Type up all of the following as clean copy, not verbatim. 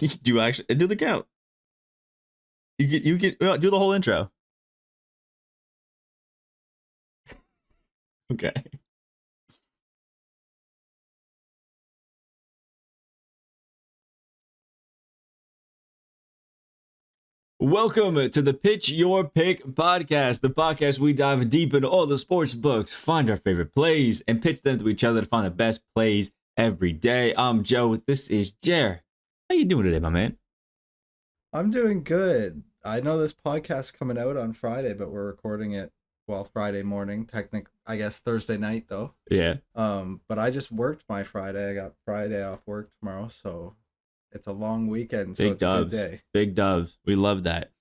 Do actually do the count. You get do the whole intro. Okay. Welcome to the Pitch Your Pick podcast, the podcast we dive deep into all the sports books, find our favorite plays, and pitch them to each other to find the best plays every day. I'm Joe. This is Jer. How you doing today, my man? I'm doing good. I know this podcast coming out on Friday, but we're recording it Friday morning. I guess Thursday night though. Yeah. But I just worked my Friday. I got Friday off work tomorrow, so it's a long weekend. So it's a good day. Big doves. We love that.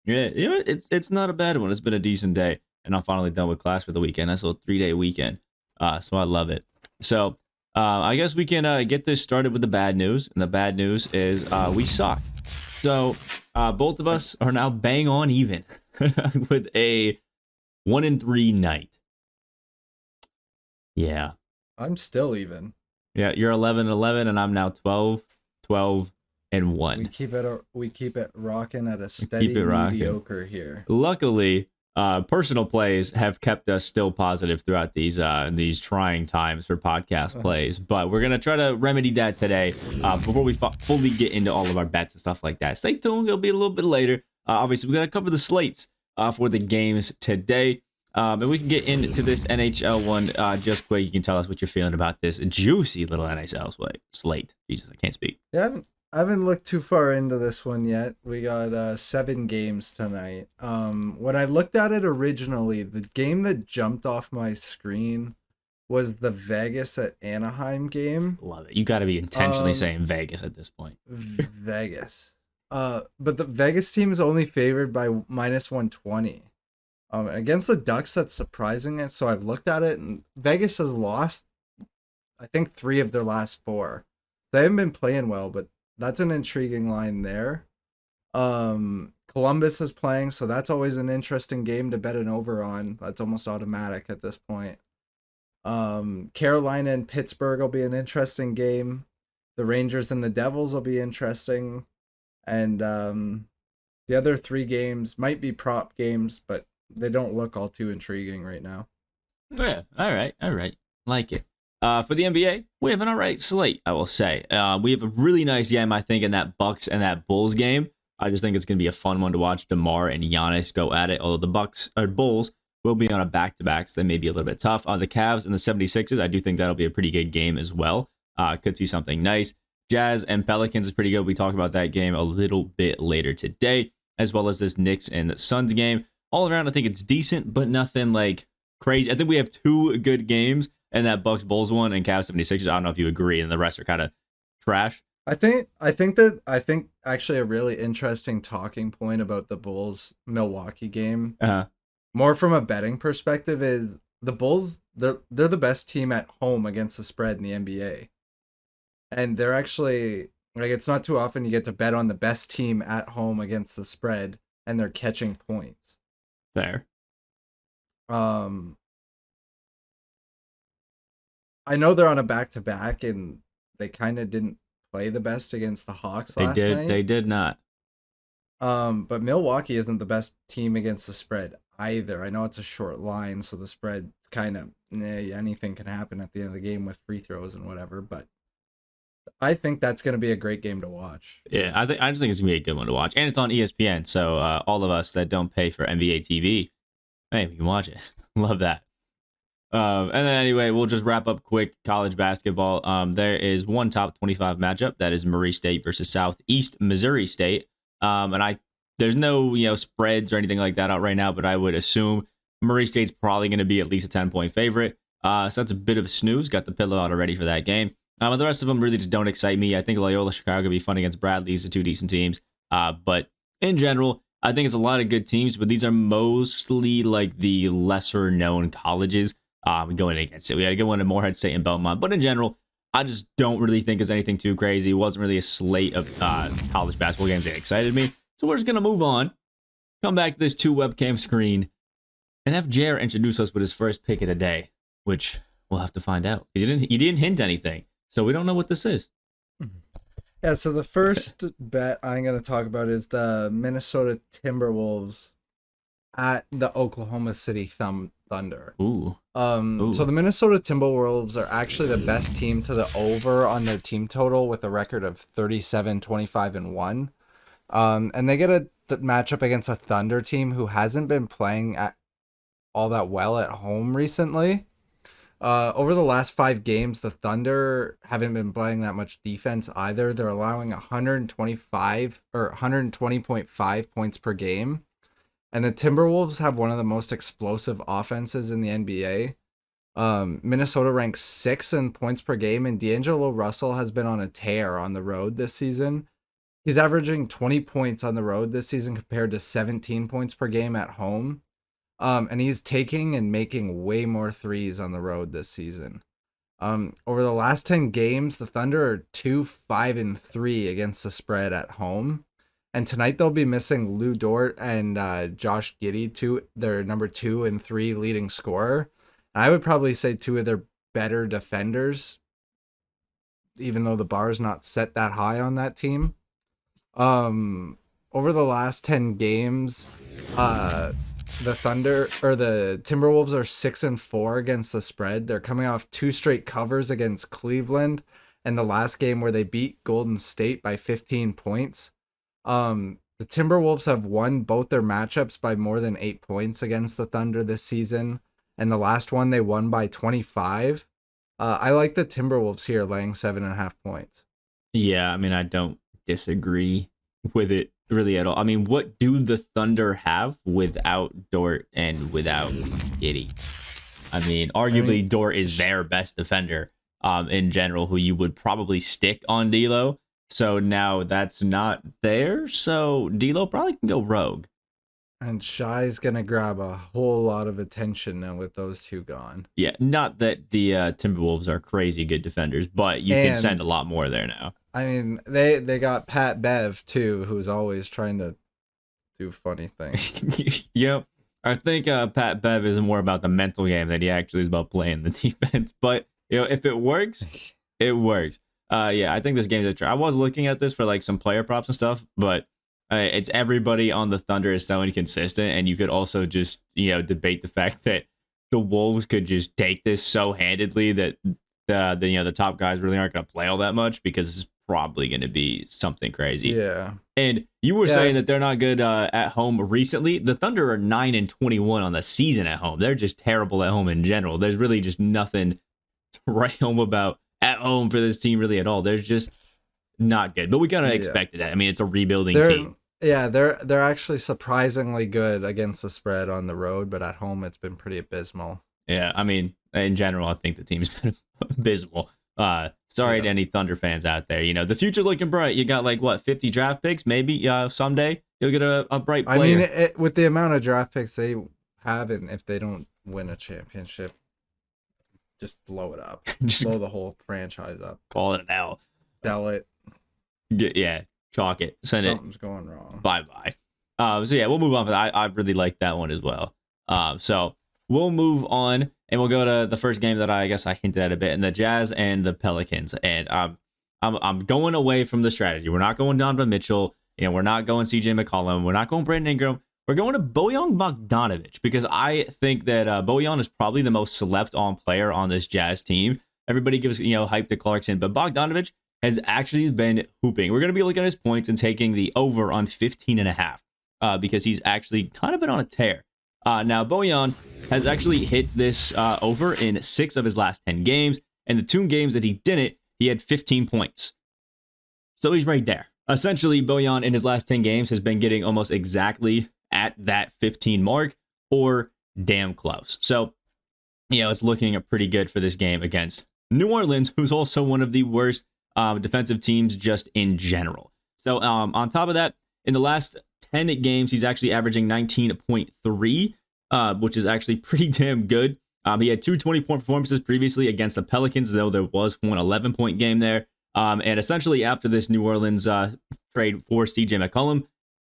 Yeah, you know it's not a bad one. It's been a decent day, and I'm finally done with class for the weekend. That's a 3-day weekend. So I love it. So I guess we can get this started with the bad news, and the bad news is we suck. So both of us are now bang on even with a 1-3 night. Yeah. I'm still even. Yeah, you're 11-11, and I'm now 12-1. We keep it rocking at a steady mediocre here. Luckily, personal plays have kept us still positive throughout these trying times for podcast plays. But we're gonna try to remedy that today before we fully get into all of our bets and stuff like that. Stay tuned; it'll be a little bit later. Obviously, we gotta cover the slates for the games today. And we can get into this NHL one just quick. You can tell us what you're feeling about this juicy little NHL slate. Jesus, I can't speak. Yeah, I haven't looked too far into this one yet. We got 7 games tonight. When I looked at it originally, the game that jumped off my screen was the Vegas at Anaheim game. Love it. You got to be intentionally saying Vegas at this point. Vegas. But the Vegas team is only favored by -120. Against the Ducks, that's surprising. So I've looked at it, and Vegas has lost, I think, 3 of their last 4. They haven't been playing well, but that's an intriguing line there. Columbus is playing, so that's always an interesting game to bet an over on. That's almost automatic at this point. Carolina and Pittsburgh will be an interesting game. The Rangers and the Devils will be interesting. And the other 3 games might be prop games, but they don't look all too intriguing right now. Yeah, all right. Like it. For the NBA, we have an all right slate, I will say. We have a really nice game, I think, in that Bucks and that Bulls game. I just think it's going to be a fun one to watch. DeMar and Giannis go at it, although the Bucks or Bulls will be on a back-to-back, so they may be a little bit tough. The Cavs and the 76ers, I do think that'll be a pretty good game as well. Could see something nice. Jazz and Pelicans is pretty good. We talk about that game a little bit later today, as well as this Knicks and the Suns game. All around, I think it's decent, but nothing like crazy. I think we have 2 good games, and that Bucks Bulls one and Cavs 76ers. I don't know if you agree, and the rest are kind of trash. I think actually a really interesting talking point about the Bulls Milwaukee game, more from a betting perspective, is the Bulls. They're the best team at home against the spread in the NBA, and they're actually like, it's not too often you get to bet on the best team at home against the spread, and they're catching points. Fair. I know they're on a back-to-back, and they kind of didn't play the best against the Hawks last night. They did not. But Milwaukee isn't the best team against the spread either. I know it's a short line, so the spread kind of anything can happen at the end of the game with free throws and whatever. But I think that's going to be a great game to watch. Yeah, I just think it's going to be a good one to watch. And it's on ESPN, so all of us that don't pay for NBA TV, hey, we can watch it. Love that. And then anyway, we'll just wrap up quick college basketball. There is one top 25 matchup. That is Murray State versus Southeast Missouri State. There's no spreads or anything like that out right now, but I would assume Murray State's probably going to be at least a 10-point favorite. So that's a bit of a snooze. Got the pillow out already for that game. But the rest of them really just don't excite me. I think Loyola Chicago will be fun against Bradley. These are 2 decent teams. But in general, I think it's a lot of good teams, but these are mostly like the lesser known colleges going against it. We had a good one at Morehead State and Belmont. But in general, I just don't really think it's anything too crazy. It wasn't really a slate of college basketball games that excited me. So we're just going to move on, come back to this 2 webcam screen, and have Jer introduce us with his first pick of the day, which we'll have to find out. You didn't hint anything. So we don't know what this is. Yeah, so the first bet I'm going to talk about is the Minnesota Timberwolves at the Oklahoma City Thunder. Ooh. So the Minnesota Timberwolves are actually the best team to the over on their team total with a record of 37, 25, and 1. And they get a matchup against a Thunder team who hasn't been playing all that well at home recently. Over the last 5 games, the Thunder haven't been playing that much defense either. They're allowing 125 or 120.5 points per game. And the Timberwolves have one of the most explosive offenses in the NBA. Minnesota ranks 6th in points per game, and D'Angelo Russell has been on a tear on the road this season. He's averaging 20 points on the road this season compared to 17 points per game at home. And he's taking and making way more threes on the road this season. Over the last 10 games, the Thunder are 2-5-3 against the spread at home. And tonight they'll be missing Lou Dort and Josh Giddey, their number 2 and 3 leading scorer. And I would probably say 2 of their better defenders, even though the bar is not set that high on that team. Over the last 10 games, the Timberwolves are 6-4 against the spread. They're coming off 2 straight covers against Cleveland and the last game where they beat Golden State by 15 points. The Timberwolves have won both their matchups by more than 8 points against the Thunder this season, and the last one they won by 25. I like the Timberwolves here laying 7.5 points. Yeah, I mean, I don't disagree with it really at all. I mean, what do the Thunder have without Dort and without Giddey? I mean, arguably Dort is their best defender in general, who you would probably stick on D'Lo. So now that's not there. So D'Lo probably can go rogue. And Shai's going to grab a whole lot of attention now with those 2 gone. Yeah, not that the Timberwolves are crazy good defenders, but you can send a lot more there now. I mean, they got Pat Bev, too, who's always trying to do funny things. Yep. I think Pat Bev is more about the mental game than he actually is about playing the defense. But, if it works, it works. Yeah, I think this game is I was looking at this for like some player props and stuff, but it's everybody on the Thunder is so inconsistent, and you could also just debate the fact that the Wolves could just take this so handedly that the top guys really aren't going to play all that much because it's probably going to be something crazy. Yeah. And you were saying that they're not good at home recently. The Thunder are 9-21 on the season at home. They're just terrible at home in general. There's really just nothing to write home about at home for this team really at all. They're just not good, but we kind of expected that. I mean, it's a rebuilding team. Yeah, they're actually surprisingly good against the spread on the road, but at home it's been pretty abysmal. Yeah, I mean, in general, I think the team's been abysmal. Sorry to any Thunder fans out there. The future's looking bright. You got 50 draft picks, maybe someday you'll get a bright player. I mean, with the amount of draft picks they have, and if they don't win a championship, just blow it up. Just blow the whole franchise up. Call it an L. Sell it. Chalk it. Send it. Something's going wrong. Bye-bye. So yeah, we'll move on for that. I really like that one as well. So we'll move on and we'll go to the first game that I guess I hinted at a bit, and the Jazz and the Pelicans. And I'm going away from the strategy. We're not going Donovan Mitchell. We're not going CJ McCollum. We're not going Brandon Ingram. We're going to Bojan Bogdanovic because I think that Bojan is probably the most slept-on player on this Jazz team. Everybody gives hype to Clarkson, but Bogdanovic has actually been hooping. We're going to be looking at his points and taking the over on 15.5 because he's actually kind of been on a tear. Now, Bojan has actually hit this over in 6 of his last 10 games, and the 2 games that he didn't, he had 15 points. So he's right there. Essentially, Bojan in his last 10 games has been getting almost exactly at that 15 mark or damn close. So, it's looking pretty good for this game against New Orleans, who's also one of the worst defensive teams just in general. So on top of that, in the last 10 games, he's actually averaging 19.3, which is actually pretty damn good. He had 2 20-point performances previously against the Pelicans, though there was one 11-point game there. And essentially after this New Orleans trade for CJ McCollum,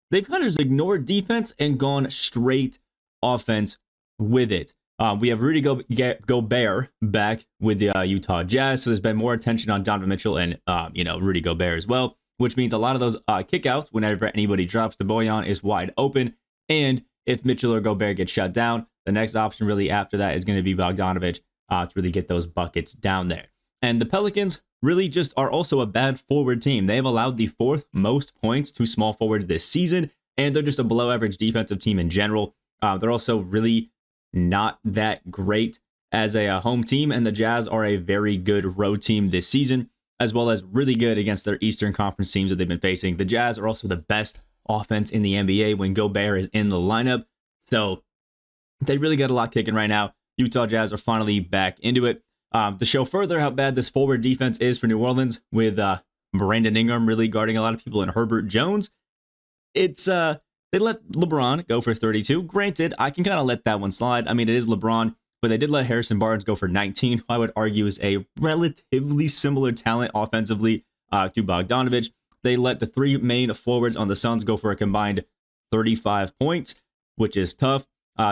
they've kind of just ignored defense and gone straight offense with it. We have Rudy Gobert back with the Utah Jazz, so there's been more attention on Donovan Mitchell and Rudy Gobert as well. which means a lot of those kickouts, whenever anybody drops the Bojan, is wide open. And if Mitchell or Gobert get shut down, the next option really after that is going to be Bogdanovic to really get those buckets down there. And the Pelicans really just are also a bad forward team. They have allowed the 4th most points to small forwards this season, and they're just a below average defensive team in general. They're also really not that great as a home team, and the Jazz are a very good road team this season, as well as really good against their Eastern Conference teams that they've been facing. The Jazz are also the best offense in the NBA when Gobert is in the lineup, so they really got a lot kicking right now. Utah Jazz are finally back into it. To show further how bad this forward defense is for New Orleans, with Brandon Ingram really guarding a lot of people and Herbert Jones, it's they let LeBron go for 32. Granted, I can kind of let that one slide. I mean, it is LeBron, but they did let Harrison Barnes go for 19, who I would argue is a relatively similar talent offensively to Bogdanovic. They let the 3 main forwards on the Suns go for a combined 35 points, which is tough.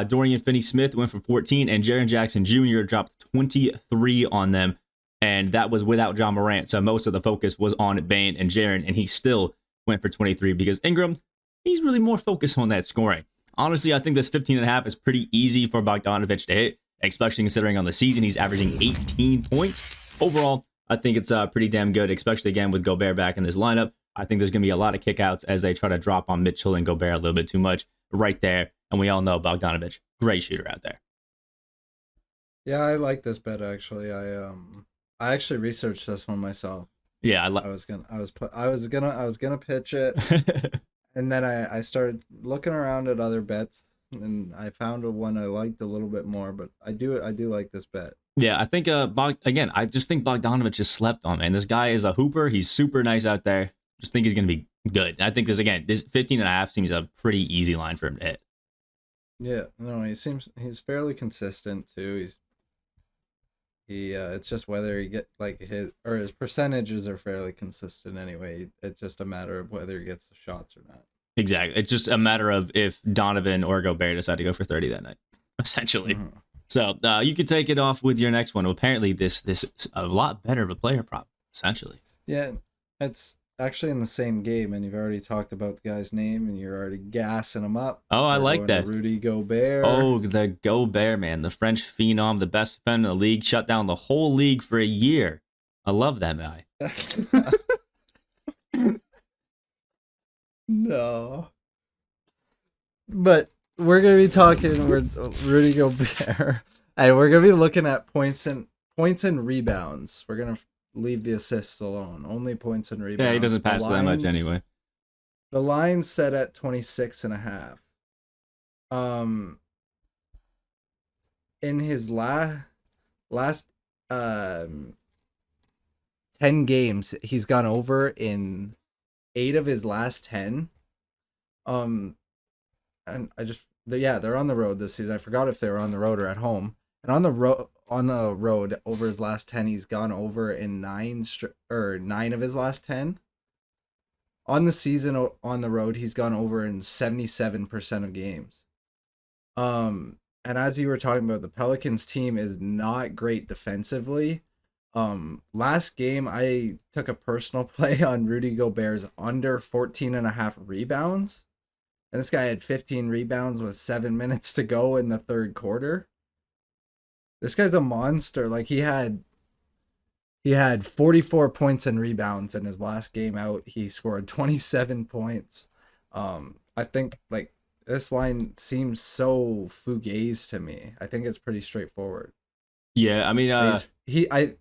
Dorian Finney-Smith went for 14, and Jaren Jackson Jr. dropped 23 on them, and that was without John Morant, so most of the focus was on Bane and Jaren, and he still went for 23 because Ingram, he's really more focused on that scoring. Honestly, I think this 15.5 is pretty easy for Bogdanovic to hit, especially considering on the season he's averaging 18 points. Overall, I think it's pretty damn good, especially again with Gobert back in this lineup. I think there's going to be a lot of kickouts as they try to drop on Mitchell and Gobert a little bit too much right there. And we all know Bogdanovic, great shooter out there. Yeah, I like this bet actually. I actually researched this one myself. Yeah, I was gonna pitch it, and then I started looking around at other bets, and I found one I liked a little bit more. But I do like this bet. Yeah, I think I just think Bogdanovic is slept on, man. This guy is a hooper. He's super nice out there. Just think he's gonna be good. I think this 15.5 seems a pretty easy line for him to hit. Yeah, no, he's fairly consistent too. It's just whether he get like his percentages are fairly consistent anyway. It's just a matter of whether he gets the shots or not. Exactly. It's just a matter of if Donovan or Gobert decide to go for 30 that night, essentially. Mm-hmm. So you could take it off with your next one. Apparently, this is a lot better of a player prop, essentially. Yeah, it's actually in the same game, and you've already talked about the guy's name, and you're already gassing him up. Oh, I like that. Rudy Gobert. Oh, the Gobert, man. The French phenom, the best defender in the league, shut down the whole league for a year. I love that guy. No. But we're going to be talking with Rudy Gobert, and we're going to be looking at points and rebounds. We're going to leave the assists alone. Only points and rebounds. Yeah, he doesn't pass that much anyway. The line's set at 26.5. In his last 10 games, he's gone over in 8 of his last 10. And they're on the road this season. I forgot if they were on the road or at home. And on the road over his last 10, he's gone over in 9 of his last 10. On the season on the road, he's gone over in 77% of games. And as you were talking about, the Pelicans team is not great defensively. Last game, I took a personal play on Rudy Gobert's under 14.5 rebounds. And this guy had 15 rebounds with 7 minutes to go in the third quarter. This guy's a monster. Like he had 44 points and rebounds in his last game out. He scored 27 points. I think like this line seems so fugazi to me. I think it's pretty straightforward. Yeah, I mean, I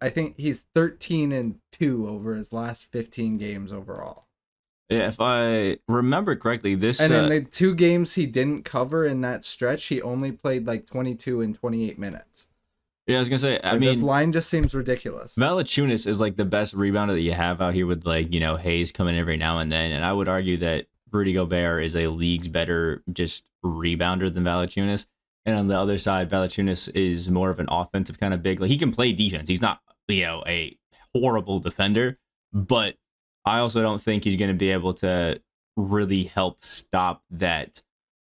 think he's 13-2 over his last 15 games overall. Yeah, if I remember correctly, and in the 2 games he didn't cover in that stretch, he only played like 22 and 28 minutes. Yeah, I was gonna say. I mean, this line just seems ridiculous. Valanciunas is like the best rebounder that you have out here with Hayes coming every now and then, and I would argue that Rudy Gobert is a league's better just rebounder than Valanciunas. And on the other side, Valanciunas is more of an offensive kind of big. Like he can play defense. He's not a horrible defender, but I also don't think he's going to be able to really help stop that.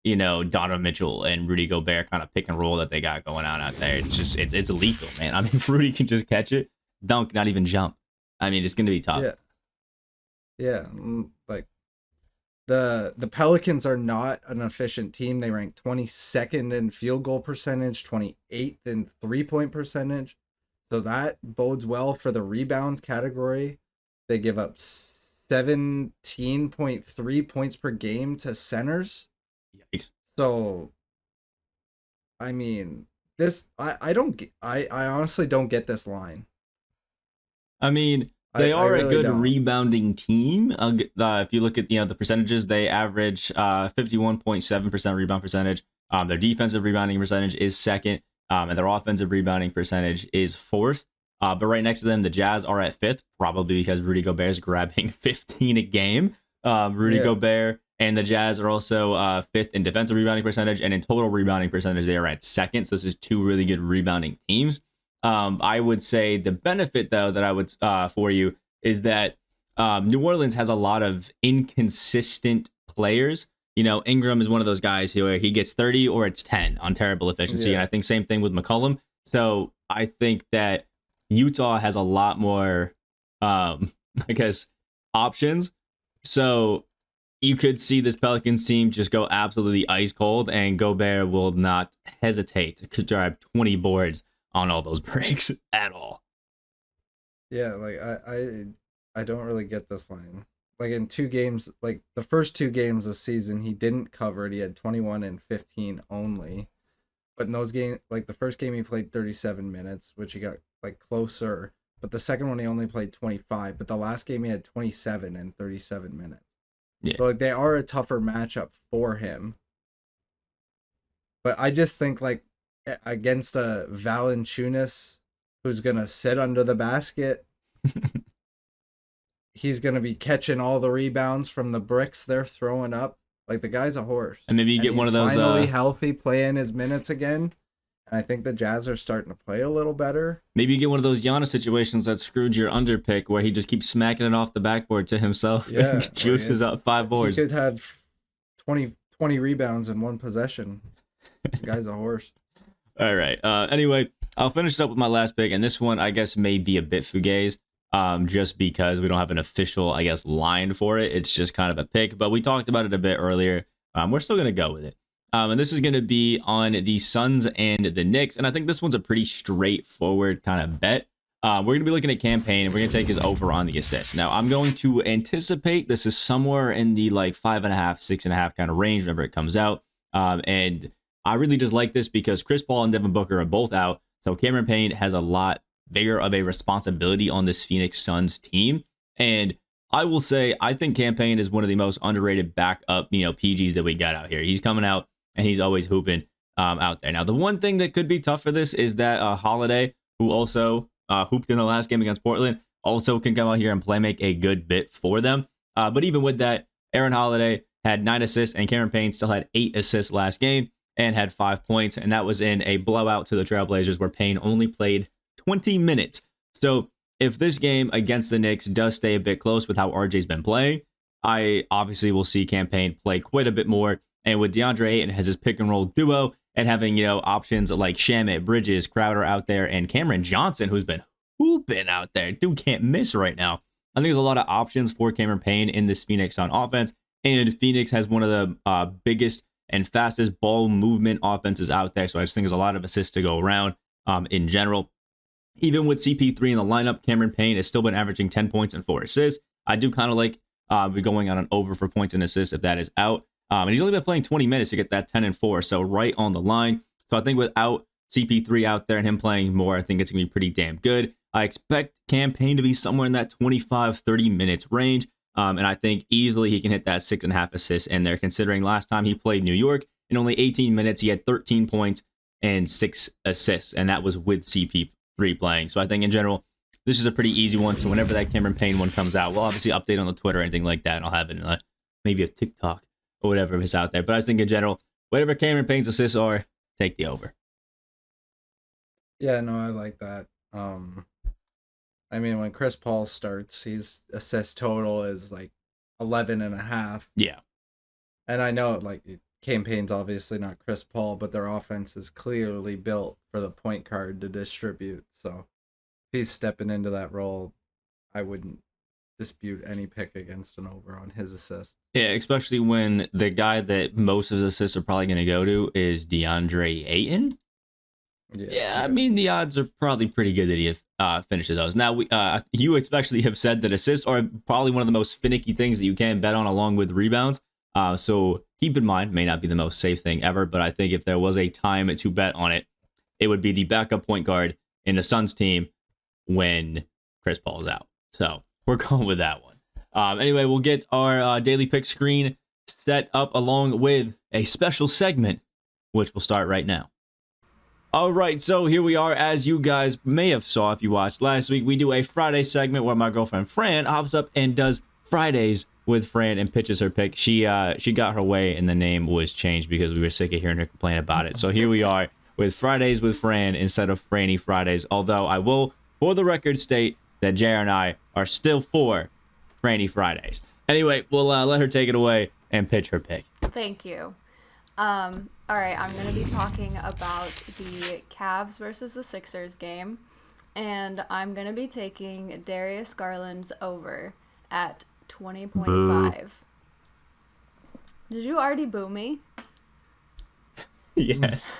Donovan Mitchell and Rudy Gobert kind of pick and roll that they got going on out there. It's just, it's lethal, man. I mean, if Rudy can just catch it, dunk, not even jump. I mean, it's going to be tough. Yeah. Yeah, like the Pelicans are not an efficient team. They rank 22nd in field goal percentage, 28th in 3-point percentage. So that bodes well for the rebound category. They give up 17.3 points per game to centers. Yikes. So I mean, I don't I honestly don't get this line. I mean, they I are a really good don't. rebounding team. If you look at the percentages, they average 51.7% rebound percentage. Their defensive rebounding percentage is second, and their offensive rebounding percentage is fourth. But right next to them, the Jazz are at fifth, probably because Rudy Gobert is grabbing 15 a game. Rudy Yeah. Gobert and the Jazz are also fifth in defensive rebounding percentage, and in total rebounding percentage, they are at second. So this is two really good rebounding teams. I would say the benefit, though, that I would for you is that New Orleans has a lot of inconsistent players. You know, Ingram is one of those guys who he gets 30 or it's 10 on terrible efficiency. And Yeah. I think same thing with McCollum. So I think that Utah has a lot more, I guess, options. So you could see this Pelicans team just go absolutely ice cold, and Gobert will not hesitate to drive 20 boards on all those breaks at all. Yeah, like I don't really get this line. Like in two games, like the first two games this season, he didn't cover it. He had 21 and 15 only. But in those games, like the first game he played 37 minutes, which he got like closer. But the second one he only played 25. But the last game he had 27 and 37 minutes. Yeah. So like they are a tougher matchup for him. But I just think like against a Valanciunas who's gonna sit under the basket, he's gonna be catching all the rebounds from the bricks they're throwing up. Like the guy's a horse. And maybe you And get one he's of those finally healthy, playing his minutes again. And I think the Jazz are starting to play a little better. maybe you get one of those Giannis situations that screwed your under pick where he just keeps smacking it off the backboard to himself Yeah, and juices up 5 he boards. could have 20 rebounds in one possession. The guy's a horse. All right. Anyway, I'll finish up with my last pick, and this one I guess may be a bit fugazi, just because we don't have an official, I guess, line for it. It's just kind of a pick, but we talked about it a bit earlier. We're still gonna go with it. And this is gonna be on the Suns and the Knicks, and I think this one's a pretty straightforward kind of bet. We're gonna be looking at campaign, and we're gonna take his over on the assists. Now, I'm going to anticipate this is somewhere in the like 5.5, 6.5 kind of range whenever it comes out, and I really just like this because Chris Paul and Devin Booker are both out. So Cameron Payne has a lot bigger of a responsibility on this Phoenix Suns team. And I will say, I think Cam Payne is one of the most underrated backup, PGs that we got out here. He's coming out and he's always hooping out there. Now, the one thing that could be tough for this is that Holiday, who also hooped in the last game against Portland, also can come out here and play make a good bit for them. But even with that, Aaron Holiday had 9 assists and Cameron Payne still had 8 assists last game and had 5 points, and that was in a blowout to the Trailblazers where Payne only played 20 minutes. So if this game against the Knicks does stay a bit close with how RJ's been playing, I obviously will see Cam Payne play quite a bit more. And with DeAndre Ayton as his pick and roll duo and having, options like Shamet, Bridges, Crowder out there, and Cameron Johnson, who's been hooping out there. Dude can't miss right now. I think there's a lot of options for Cameron Payne in this Phoenix Sun offense. And Phoenix has one of the biggest and fastest ball movement offenses out there. So I just think there's a lot of assists to go around in general. Even with CP3 in the lineup, Cameron Payne has still been averaging 10 points and 4 assists. I do kind of like going on an over for points and assists if that is out. And he's only been playing 20 minutes to get that 10 and 4. So right on the line. So I think without CP3 out there and him playing more, I think it's going to be pretty damn good. I expect Cam Payne to be somewhere in that 25, 30 minutes range. And I think easily he can hit that 6.5 assists in there, considering last time he played New York in only 18 minutes, he had 13 points and 6 assists, and that was with CP3 playing. So I think in general, this is a pretty easy one. So whenever that Cameron Payne one comes out, we'll obviously update on the Twitter or anything like that, and I'll have it in maybe a TikTok or whatever if it's out there. But I just think in general, whatever Cameron Payne's assists are, take the over. Yeah, no, I like that. I mean, when Chris Paul starts, his assist total is like 11.5. Yeah. And I know like Cam Payne's obviously not Chris Paul, but their offense is clearly built for the point guard to distribute. So if he's stepping into that role, I wouldn't dispute any pick against an over on his assist. Yeah, especially when the guy that most of his assists are probably going to go to is DeAndre Ayton. Yeah, I mean, the odds are probably pretty good that he finishes those. Now, you especially have said that assists are probably one of the most finicky things that you can bet on, along with rebounds. So keep in mind, may not be the most safe thing ever, but I think if there was a time to bet on it, it would be the backup point guard in the Suns team when Chris Paul's out. So we're going with that one. Anyway, we'll get our daily pick screen set up along with a special segment, which will start right now. All right, so here we are. As you guys may have saw if you watched last week, we do a Friday segment where my girlfriend Fran hops up and does Fridays with Fran and pitches her pick. She got her way and the name was changed because we were sick of hearing her complain about it. So here we are with Fridays with Fran instead of Franny Fridays. Although I will, for the record, state that JR and I are still for Franny Fridays. Anyway, we'll let her take it away and pitch her pick. Thank you. All right, I'm going to be talking about the Cavs versus the Sixers game, and I'm going to be taking Darius Garland's over at 20.5. Boo. Did you already boo me? Yes.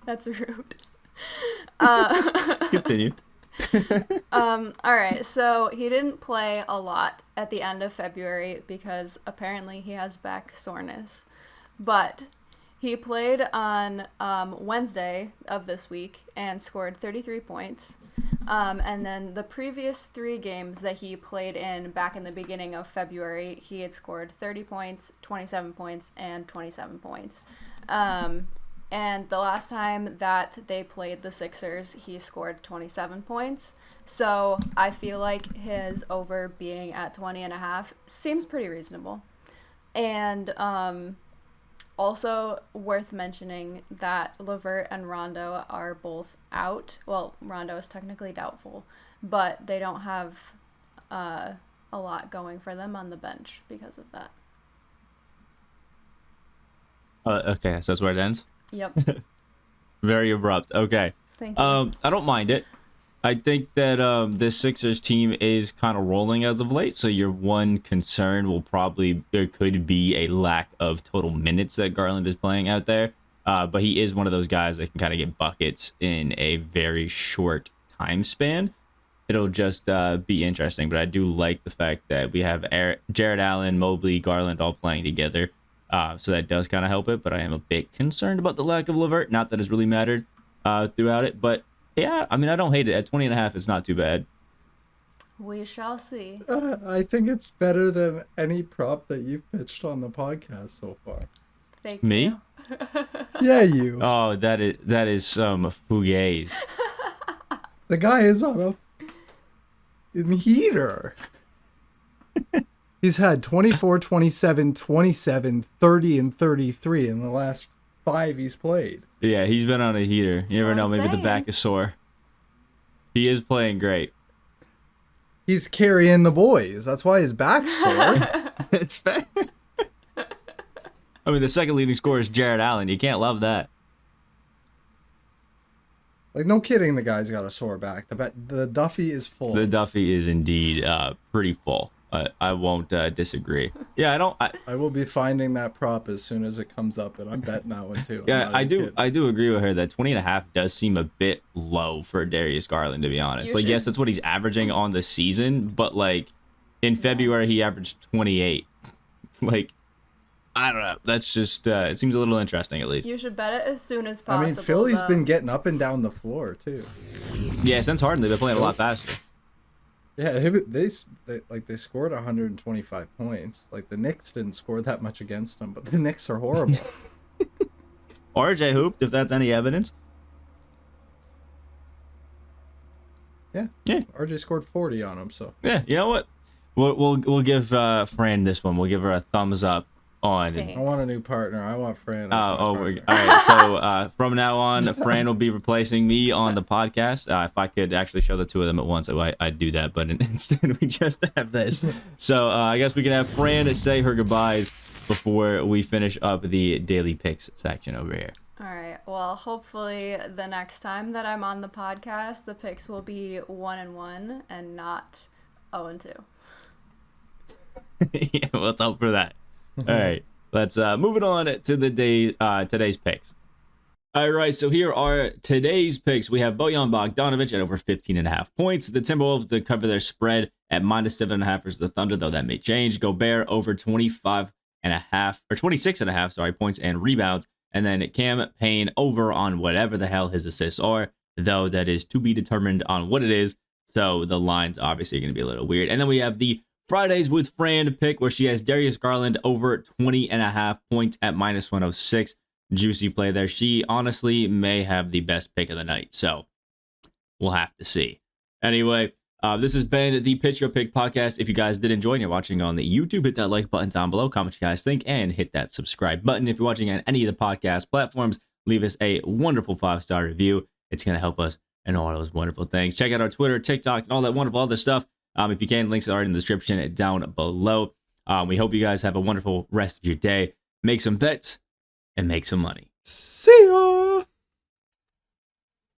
That's rude. Continue. All right, so he didn't play a lot at the end of February because apparently he has back soreness. But he played on Wednesday of this week and scored 33 points. And then the previous 3 games that he played in back in the beginning of February, he had scored 30 points, 27 points, and 27 points. And the last time that they played the Sixers, he scored 27 points. So I feel like his over being at 20.5 seems pretty reasonable. And also worth mentioning that LeVert and Rondo are both out. Well, Rondo is technically doubtful, but they don't have a lot going for them on the bench because of that. Okay, so that's where it ends? Yep. Very abrupt. Okay. Thank you. I don't mind it. I think that this Sixers team is kind of rolling as of late, so your one concern could be a lack of total minutes that Garland is playing out there. But he is one of those guys that can kind of get buckets in a very short time span. It'll just be interesting, but I do like the fact that we have Jared Allen, Mobley, Garland all playing together. So that does kind of help it, but I am a bit concerned about the lack of LeVert. Not that it's really mattered throughout it, but yeah, I mean, I don't hate it. At 20.5, it's not too bad. We shall see. I think it's better than any prop that you've pitched on the podcast so far. Thank Me? you. Yeah, you. Oh, that is some fugazi. The guy is on a heater. He's had 24, 27, 27, 30, and 33 in the last 5 he's played. Yeah, he's been on a heater. You never know, maybe the back is sore. He is playing great. He's carrying the boys. That's why his back's sore. It's fair. I mean, the second leading scorer is Jared Allen. You can't love that. Like, no kidding, the guy's got a sore back. The Duffy is full. The Duffy is indeed pretty full. I won't disagree. Yeah, I will be finding that prop as soon as it comes up, and I'm betting that one too. Yeah, I do agree with her that 20.5 does seem a bit low for Darius Garland, to be honest. Like, yes, that's what he's averaging on the season, but like in February he averaged 28. Like, I don't know. That's just it seems a little interesting at least. You should bet it as soon as possible. I mean, Philly's been getting up and down the floor too. Yeah, since Harden they've been playing a lot faster. Yeah, they scored 125 points. Like, the Knicks didn't score that much against them, but the Knicks are horrible. RJ hooped, if that's any evidence. Yeah. RJ scored 40 on him, so. Yeah, you know what? We'll give Fran this one. We'll give her a thumbs up on. Thanks. I want a new partner. I want Fran. All right. So from now on, Fran will be replacing me on the podcast. If I could actually show the two of them at once, I'd do that. But instead, we just have this. So I guess we can have Fran say her goodbyes before we finish up the daily picks section over here. All right. Well, hopefully the next time that I'm on the podcast, the picks will be 1-1 and not 0-2. Yeah, let's hope for that. All right, let's move it on to the today's picks. All right, so here are today's picks. We have Bojan Bogdanovic at over 15.5 points. The Timberwolves to cover their spread at -7.5 versus the Thunder, though that may change. Gobert over 25.5 or 26.5, sorry, points and rebounds. And then Cam Payne over on whatever the hell his assists are, though that is to be determined on what it is. So the line's obviously going to be a little weird. And then we have the Fridays with Fran pick, where she has Darius Garland over 20.5 points at -106. Juicy play there. She honestly may have the best pick of the night, so we'll have to see. Anyway, this has been the Pitch Your Pick podcast. If you guys did enjoy and you're watching on the YouTube, hit that like button down below, comment what you guys think, and hit that subscribe button. If you're watching on any of the podcast platforms, leave us a wonderful 5-star review. It's going to help us and all those wonderful things. Check out our Twitter, TikTok, and all that wonderful other stuff. If you can, links are in the description down below. We hope you guys have a wonderful rest of your day. Make some bets and make some money. See ya!